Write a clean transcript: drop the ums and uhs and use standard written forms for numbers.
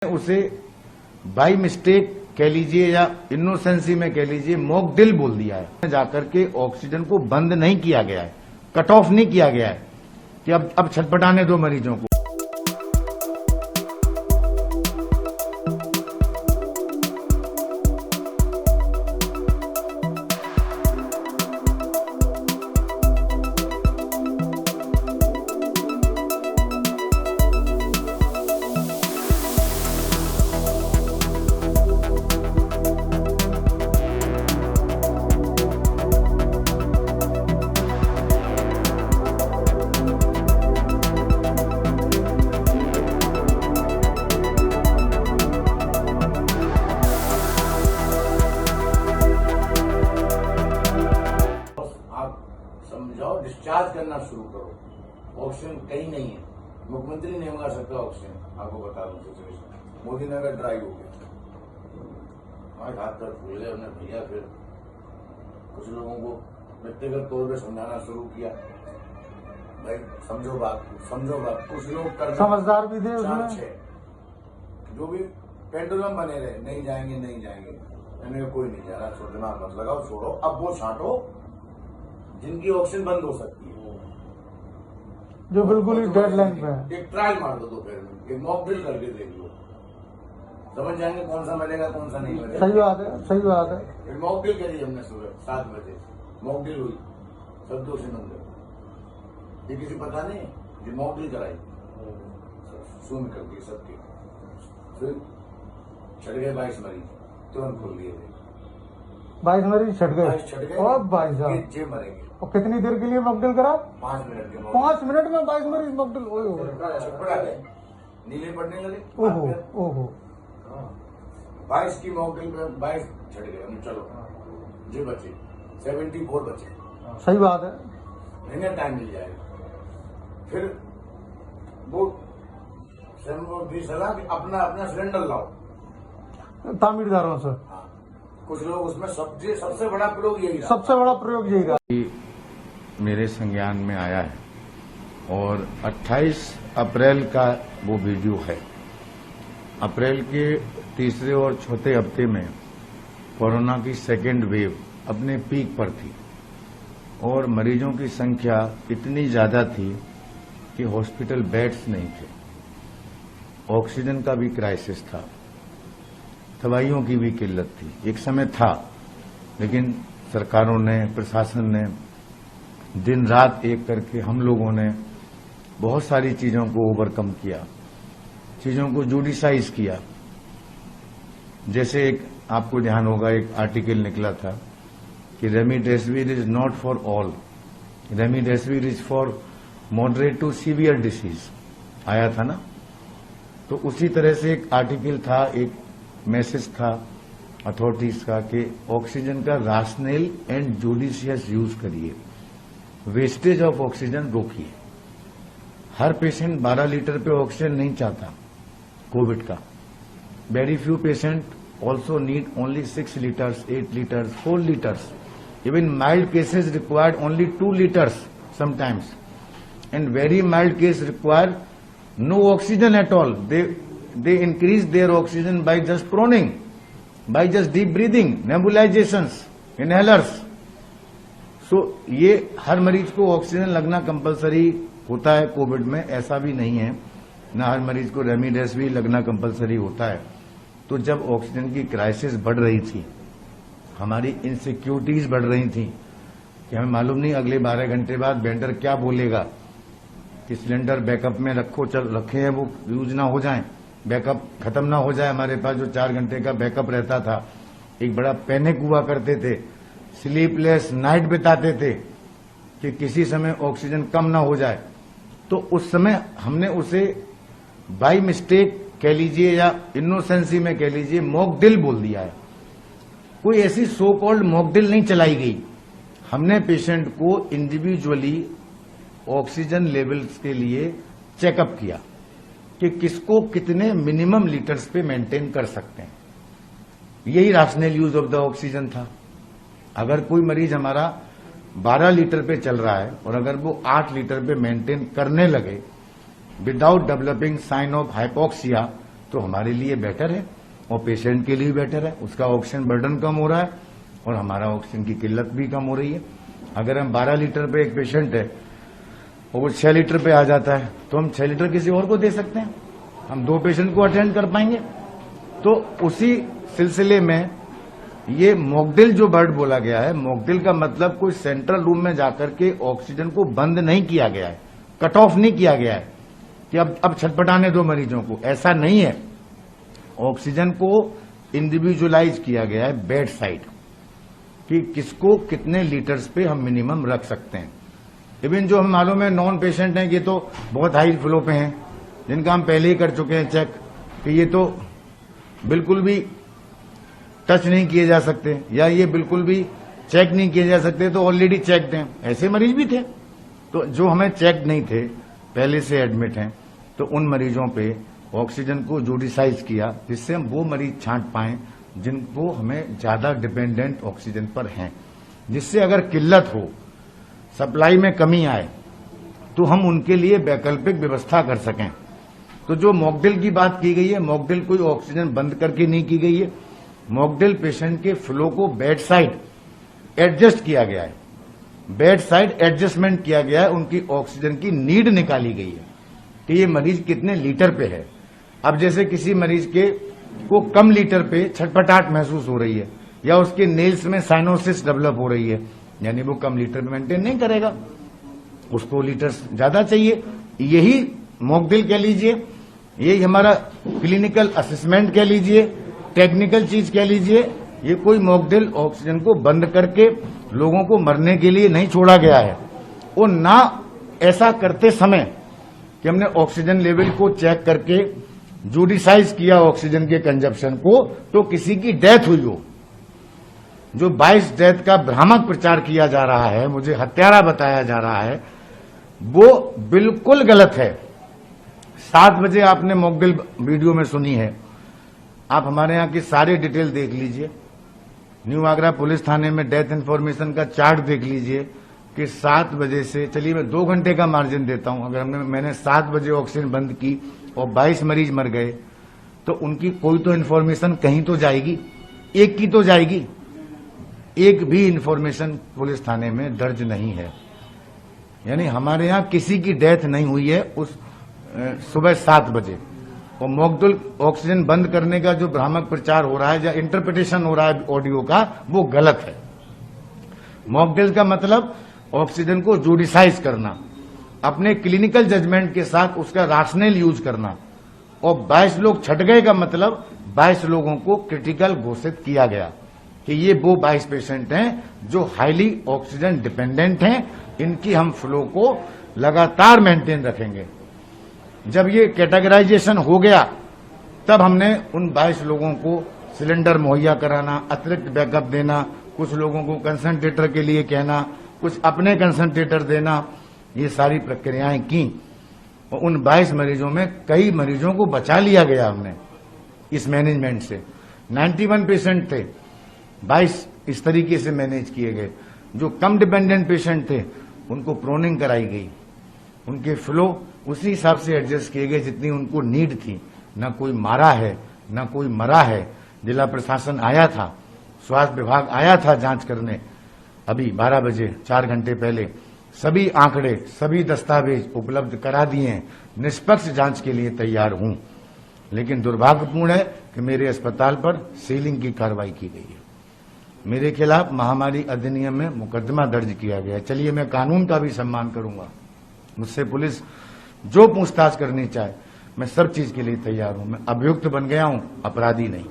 उसे by mistake कह लीजिए या इनोसेंसी में कह लीजिए मॉक ड्रिल बोल दिया है। जाकर के ऑक्सीजन को बंद नहीं किया गया है, कट ऑफ नहीं किया गया है कि अब छटपटाने दो मरीजों को। समझाओ, डिस्चार्ज करना शुरू करो। ऑक्सीजन कहीं नहीं है, मुख्यमंत्री नहीं मंगा सकता ऑक्सीजन। आपको बता दूं सिचुएशन, मोदी नगर ड्राई हो गया, हमारे हाथ पैर फूल गए। उन्हें भैया फिर कुछ लोगों को व्यक्तिगत तौर पर समझाना शुरू किया, भाई समझो बात। कुछ लोग करना समझदार भी थे उसमें, जो भी पेंडुलम बने रहे, नहीं जाएंगे मैंने कोई नहीं जा रहा, छोड़ दिमाग मत लगाओ, छोड़ो। अब वो छांटो जिनकी ऑक्सीजन बंद हो सकती है, जो बिल्कुल ही डेडलाइन पे है। एक ट्रायल मार दो दोपहर में, एक मॉक ड्रिल करके देख लो, समझ जाएंगे कौन सा मिलेगा कौन सा नहीं मिलेगा। सही बात है। एक मॉक ड्रिल करी हमने सुबह 7 बजे, मॉक ड्रिल हुई, सब दोषी मंदिर, ये किसी पता नहीं, ये मॉक ड्रिल कराई, शून्य कर दिए सबके। फिर छट गए 22 मरीज, तुरंत खोल दिए 22 मरीज छट गए। और भाई साहब जे मरेंगे। और कितनी देर के लिए मॉकड्रिल करा? 5 मिनट के 5 मिनट में 22 मरीज मॉकड्रिल। छटपटा गए, नीले पड़ने लगे। ओहो 22 की मॉकड्रिल में 22 छट गए। चलो जो बचे 74 बचे। सही बात है, महीने टाइम मिल जाएगा। फिर वो दी सलाह कि अपना सिलेंडर लाओ तामीरदारों से। कुछ लोग उसमें सबसे बड़ा प्रयोग यही रहा। सबसे बड़ा प्रयोग यही रहा। मेरे संज्ञान में आया है और 28 अप्रैल का वो वीडियो है। अप्रैल के तीसरे और चौथे हफ्ते में कोरोना की सेकेंड वेव अपने पीक पर थी और मरीजों की संख्या इतनी ज्यादा थी कि हॉस्पिटल बेड्स नहीं थे, ऑक्सीजन का भी क्राइसिस था, दवाइयों की भी किल्लत थी। एक समय था, लेकिन सरकारों ने, प्रशासन ने दिन रात एक करके हम लोगों ने बहुत सारी चीजों को ओवरकम किया, चीजों को जुडिसाइज किया। जैसे एक आपको ध्यान होगा, एक आर्टिकल निकला था कि remdesivir is not for all, remdesivir is for moderate to severe disease, आया था ना। तो उसी तरह से एक आर्टिकल था, एक मैसेज था अथॉरिटीज का कि ऑक्सीजन का राशनल एंड जुडिशियस यूज करिए, वेस्टेज ऑफ ऑक्सीजन रोकिए। हर पेशेंट 12 लीटर पे ऑक्सीजन नहीं चाहता कोविड का। Very few patient also need only 6 litres, 8 litres, 4 litres. Even mild cases required only 2 liters sometimes, and very mild case require no oxygen at all. They increase their oxygen by just proning, by just deep breathing, nebulizations, inhalers. So ये हर मरीज को oxygen लगना compulsory होता है Covid में, ऐसा भी नहीं है ना हर मरीज को रेमडेसिविर लगना कंपलसरी होता है। तो जब ऑक्सीजन की क्राइसिस बढ़ रही थी, हमारी इनसिक्योरिटीज बढ़ रही थी कि हमें मालूम नहीं अगले 12 घंटे बाद वेंडर क्या बोलेगा कि सिलेंडर बैकअप में रखो, रखे हैं वो यूज ना हो जाएं, बैकअप खत्म ना हो जाए। हमारे पास जो 4 घंटे का बैकअप रहता था, एक बड़ा पैनिक हुआ करते थे, स्लीपलेस नाइट बिताते थे कि किसी समय ऑक्सीजन कम ना हो जाए। तो उस समय हमने उसे बाई मिस्टेक कह लीजिए या इनोसेंसी में कह लीजिए मॉक ड्रिल बोल दिया है। कोई ऐसी सो कॉल्ड मॉक ड्रिल नहीं चलाई गई। हमने पेशेंट को इंडिविजुअली ऑक्सीजन लेवल्स के लिए चेकअप किया कि किसको कितने मिनिमम लीटर्स पे मेंटेन कर सकते हैं। यही rational use of the oxygen था। अगर कोई मरीज हमारा 12 लीटर पे चल रहा है और अगर वो 8 लीटर पे मेंटेन करने लगे without developing sign of hypoxia, तो हमारे लिए बेटर है और पेशेंट के लिए बेटर है। उसका ऑक्सीजन बर्डन कम हो रहा है और हमारा ऑक्सीजन की किल्लत भी कम हो रही है। अगर हम 12 लीटर पे एक पेशेंट है और वो 6 लीटर पे आ जाता है तो हम 6 लीटर किसी और को दे सकते हैं, हम 2 पेशेंट को अटेंड कर पाएंगे। तो उसी सिलसिले में ये मॉकड्रिल जो वर्ड बोला गया है, मॉकड्रिल का मतलब कोई सेंट्रल रूम में जाकर के ऑक्सीजन को बंद नहीं किया गया है, कट ऑफ नहीं किया गया है कि अब छटपटाने दो मरीजों को, ऐसा नहीं है। ऑक्सीजन को इंडिविजुअलाइज किया गया है बेड साइड कि किसको कितने लीटर्स पे हम मिनिमम रख सकते हैं। इवन जो हम मालूम है नॉन पेशेंट हैं, ये तो बहुत हाई फ्लो पे हैं, जिनका हम पहले ही कर चुके हैं चेक कि ये तो बिल्कुल भी टच नहीं किए जा सकते या ये बिल्कुल भी चेक नहीं किए जा सकते, तो ऑलरेडी चेकड हैं। ऐसे मरीज भी थे। तो जो हमें चेक नहीं थे, पहले से एडमिट हैं, तो उन मरीजों पे ऑक्सीजन को जूडिसाइज किया जिससे हम वो मरीज छांट पाएं जिनको हमें ज्यादा डिपेंडेंट ऑक्सीजन पर हैं, जिससे अगर किल्लत हो, सप्लाई में कमी आए तो हम उनके लिए वैकल्पिक व्यवस्था कर सकें। तो जो मॉकड्रिल की बात की गई है, मॉकड्रिल कोई ऑक्सीजन बंद करके नहीं की गई है। मॉकड्रिल पेशेंट के फ्लो को बेड साइड एडजस्ट किया गया है, बेड साइड एडजस्टमेंट किया गया है, उनकी ऑक्सीजन की नीड निकाली गई है कि ये मरीज कितने लीटर पे है। अब जैसे किसी मरीज को कम लीटर पे छटपटाहट महसूस हो रही है या उसके नेल्स में साइनोसिस डेवलप हो रही है, यानी वो कम लीटर पे मेंटेन नहीं करेगा, उसको लीटर्स ज्यादा चाहिए। यही मॉकड्रिल कह लीजिए, यही हमारा क्लिनिकल असेसमेंट कह लीजिए, टेक्निकल चीज कह लीजिए। ये कोई मॉकड्रिल ऑक्सीजन को बंद करके लोगों को मरने के लिए नहीं छोड़ा गया है। और ना ऐसा करते समय कि हमने ऑक्सीजन लेवल को चेक करके जूडिसाइज किया ऑक्सीजन के कंजप्शन को, तो किसी की डेथ हुई हो। जो 22 डेथ का भ्रामक प्रचार किया जा रहा है, मुझे हत्यारा बताया जा रहा है, वो बिल्कुल गलत है। 7 बजे आपने मॉकड्रिल वीडियो में सुनी है, आप हमारे यहां की सारी डिटेल देख लीजिए। न्यू आगरा पुलिस थाने में डेथ इन्फॉर्मेशन का चार्ट देख लीजिए कि 7 बजे से, चलिए मैं 2 घंटे का मार्जिन देता हूं, अगर मैंने 7 बजे ऑक्सीजन बंद की और 22 मरीज मर गए तो उनकी कोई तो इन्फॉर्मेशन कहीं तो जाएगी, एक की तो जाएगी। एक भी इन्फॉर्मेशन पुलिस थाने में दर्ज नहीं है, यानी हमारे यहां किसी की डेथ नहीं हुई है उस सुबह 7 बजे। और मॉकड्रिल ऑक्सीजन बंद करने का जो भ्रामक प्रचार हो रहा है या इंटरप्रिटेशन हो रहा है ऑडियो का, वो गलत है। मॉकड्रिल का मतलब ऑक्सीजन को जूडिसाइज करना, अपने क्लिनिकल जजमेंट के साथ उसका राशनल यूज करना। और 22 लोग छट गए का मतलब 22 लोगों को क्रिटिकल घोषित किया गया कि ये वो 22 पेशेंट हैं जो हाईली ऑक्सीजन डिपेंडेंट हैं, इनकी हम फ्लो को लगातार मेंटेन रखेंगे। जब ये कैटेगराइजेशन हो गया तब हमने उन 22 लोगों को सिलेंडर मुहैया कराना, अतिरिक्त बैकअप देना, कुछ लोगों को कंसंट्रेटर के लिए कहना, कुछ अपने कंसंट्रेटर देना, ये सारी प्रक्रियाएं की। और उन 22 मरीजों में कई मरीजों को बचा लिया गया हमने इस मैनेजमेंट से। 91 पेशेंट थे, 22 इस तरीके से मैनेज किए गए। जो कम डिपेंडेंट पेशेंट थे उनको प्रोनिंग कराई गई, उनके फ्लो उसी हिसाब से एडजस्ट किए गए जितनी उनको नीड थी। न कोई मारा है न कोई मरा है। जिला प्रशासन आया था, स्वास्थ्य विभाग आया था जांच करने, अभी 12 बजे 4 घंटे पहले सभी आंकड़े, सभी दस्तावेज उपलब्ध करा दिए हैं। निष्पक्ष जांच के लिए तैयार हूं, लेकिन दुर्भाग्यपूर्ण है कि मेरे अस्पताल पर सीलिंग की कार्रवाई की गई है। मेरे खिलाफ महामारी अधिनियम में मुकदमा दर्ज किया गया है। चलिए मैं कानून का भी सम्मान करूंगा, मुझसे पुलिस जो पूछताछ करनी चाहे, मैं सब चीज के लिए तैयार हूं। मैं अभियुक्त बन गया हूं, अपराधी नहीं।